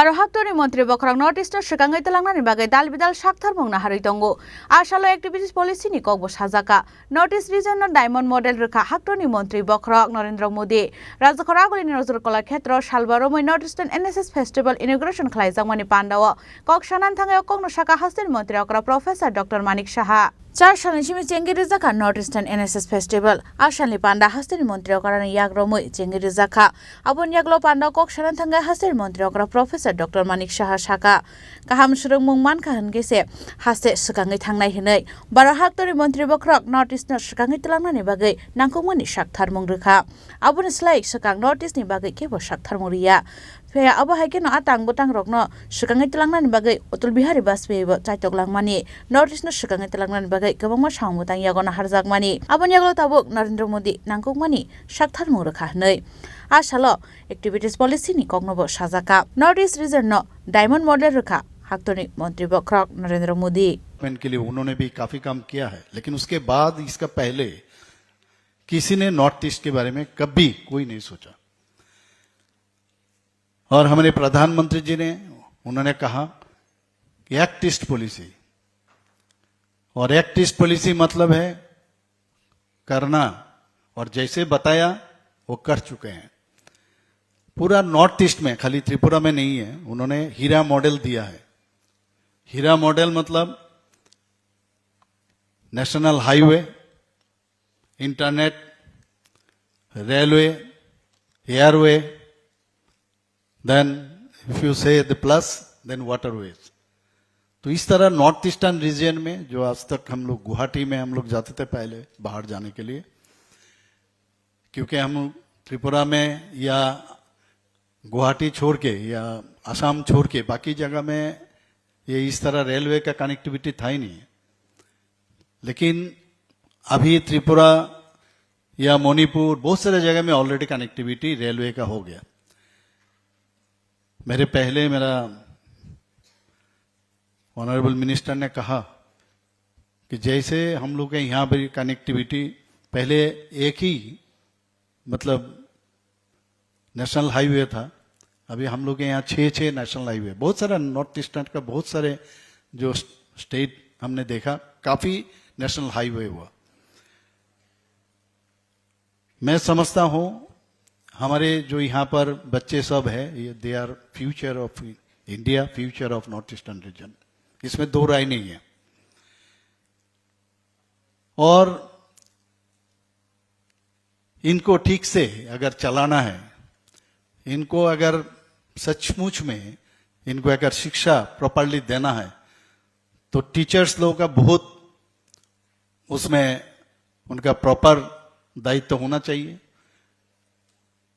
Haktorni Mantri Bokhorok Northeastern Swkangwi Twlangnani bagai Dalbidal Saktharmung Naharwi Tongo. Salo activities Policyni Kogbo Sajakha. Northeast region diamond model Rwkha Haktorni Mantri Bokhorok Narendra Rajakhor Agulini Nazrul Kalakhetra Romwi Northeastern NSS Festival inauguration khlaijak Panda Koksanan Thangay Kongno Shaka Hastin Mantri Okra Professor Dr. Manik Saha. 4 सालनि सिम Rwjakha Northeastern NSS Festival आसालनि पान्डा हस्तेनि मन्त्री अकरा याग रोमै Rwjakha abon yaglo पान्डा koksanan thangay हस्तेनि मन्त्री अकरा Professor Dr. Manik Saha Shaka kaham surungmung manka hengese haste Swkangwi thangnai hinai Bharat Haktorni Mantri Bokhorok Northeastern Swkangwi Twlangnani bagai nangkukmani Saktharmung Rwkha aboni slai Swkang Northeast ni bagai kebo Saktharmung riya Paya abo haikeno atang botang rokno Swkangwi Twlangnani bagai Atal Bihari Bajpayee bo Twlangnani Northeastern Swkangwi Twlangnani bagai kabangma sangmutang yagona harjakmani abon yaglo tabuk Narendra Modi nangkukmani Saktharmung Rwkha hnai Salo activities Policyni kognobo Sajakha Northeast region no diamond model Rwkha Haktorni Mantri Bokhorok Narendra Modi के लिए उन्होंने भी काफी काम किया है लेकिन उसके बाद इसका पहले किसी ने नॉर्थ ईस्ट के बारे में कभी कोई नहीं सोचा और हमारे प्रधानमंत्री जी ने उन्होंने कहा कि एक्ट ईस्ट पॉलिसी और एक्ट ईस्ट पॉलिसी मतलब है करना और जैसे बताया वो कर चुके हैं पूरा नॉर्थ ईस्ट में खाली त्रिपुरा में नहीं है उन्होंने हीरा मॉडल दिया है हीरा मॉडल मतलब national highway internet railway airway then if you say the plus then waterways तो इस तरह नॉर्थ ईस्टर्न रीजन में जो आज तक हम लोग गुवाहाटी में हम लोग जाते थे पहले बाहर जाने के लिए क्योंकि हम त्रिपुरा में या गुवाहाटी छोड़ के या असम छोड़ के बाकी जगह में ये इस तरह रेलवे का कनेक्टिविटी था ही नहीं लेकिन अभी त्रिपुरा या मणिपुर बहुत सारे जगह में ऑलरेडी कनेक्टिविटी रेलवे का हो गया मेरा ऑनरेबल मिनिस्टर ने कहा कि जैसे हम लोग के यहाँ पर कनेक्टिविटी पहले एक ही मतलब नेशनल हाईवे था अभी हम लोग के यहाँ 6 नेशनल हाईवे बहुत सारा नॉर्थ ईस्टर्न का बहुत सारे जो स्टेट हमने देखा काफी नेशनल हाईवे हुआ मैं समझता हूं हमारे जो यहाँ पर बच्चे सब है ये they are future of India future of north eastern region इसमें दो राय नहीं है और इनको ठीक से अगर चलाना है इनको अगर सचमुच में इनको अगर शिक्षा प्रॉपर्ली देना है तो टीचर्स लोगों का बहुत उसमें उनका प्रॉपर दायित्व होना चाहिए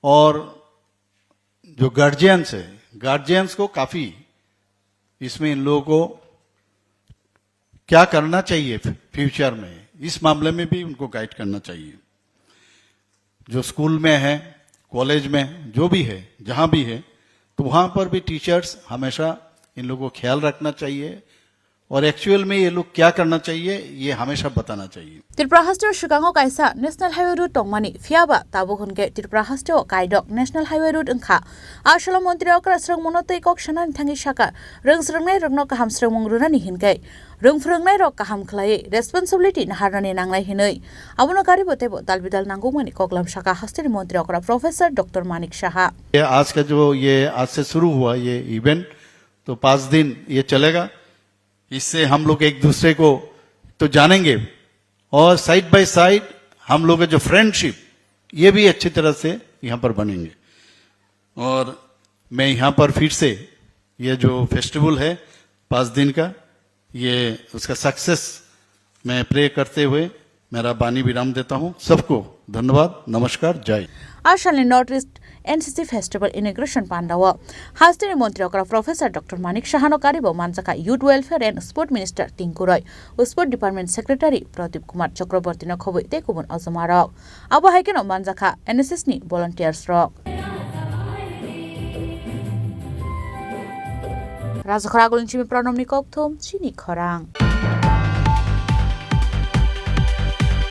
और जो गार्जियंस है गार्जियंस को काफी इसमें इन लोगों को क्या करना चाहिए फ्यूचर में इस मामले में भी उनको गाइड करना चाहिए जो स्कूल में है कॉलेज में जो भी है जहां भी है तो वहां पर भी टीचर्स हमेशा इन लोगों को ख्याल रखना चाहिए और एक्चुअल में ये लोग क्या करना चाहिए ये हमेशा बताना चाहिए त्रिपुरा हस्ते Swkangwi kaisa national highway route tongmani phiaba tabukhnke Tripura हस्ते kaidok national highway route engkha asalo mantri okra srungmung tei koksanan thangi saka rongsrungnai rokno kaham srungmung runani hinkai रोंफ्रोंनाय रक गाहाम खलायै रेसपन्सिबिलिटी नाहारनानै नांनाय हिनै आबोनो गारिबो तेबो दालबिदाल नांगौमानि कगलाम शाखा हस्तेनि मन्त्री अकरा प्रोफेसर डॉक्टर मानिक साहा आज का जो ये आज से शुरू हुआ ये इवेंट तो 5 दिन ये चलेगा इससे हम लोग एक दूसरे को तो जानेंगे और साइड बाय साइड हम लोग जो फ्रेंडशिप ये भी अच्छी तरह से यहाँ पर बनेंगे और मैं यहाँ पर फिर से ये जो फेस्टिवल है 5 दिन का ये उसका सक्सेस मैं प्रे करते हुए मेरा बानी विराम देता हूँ सबको धन्यवाद नमस्कार जय आसालनि north east NCC festival inauguration पांडाव हास्तेनि मन्त्री अकरा प्रोफेसर डॉक्टर मानिक साहानो कारिबो मानजाखा youth welfare and sport minister Tinku Roy sport department secretary Pradip Kumar Chakraborty न खबै ते गुबुन अजमारक अब हाइकेनो मानजाखा एनएसएस नि भलन्टियर्स रक Rajakhor Agulini Chini Chini Khorang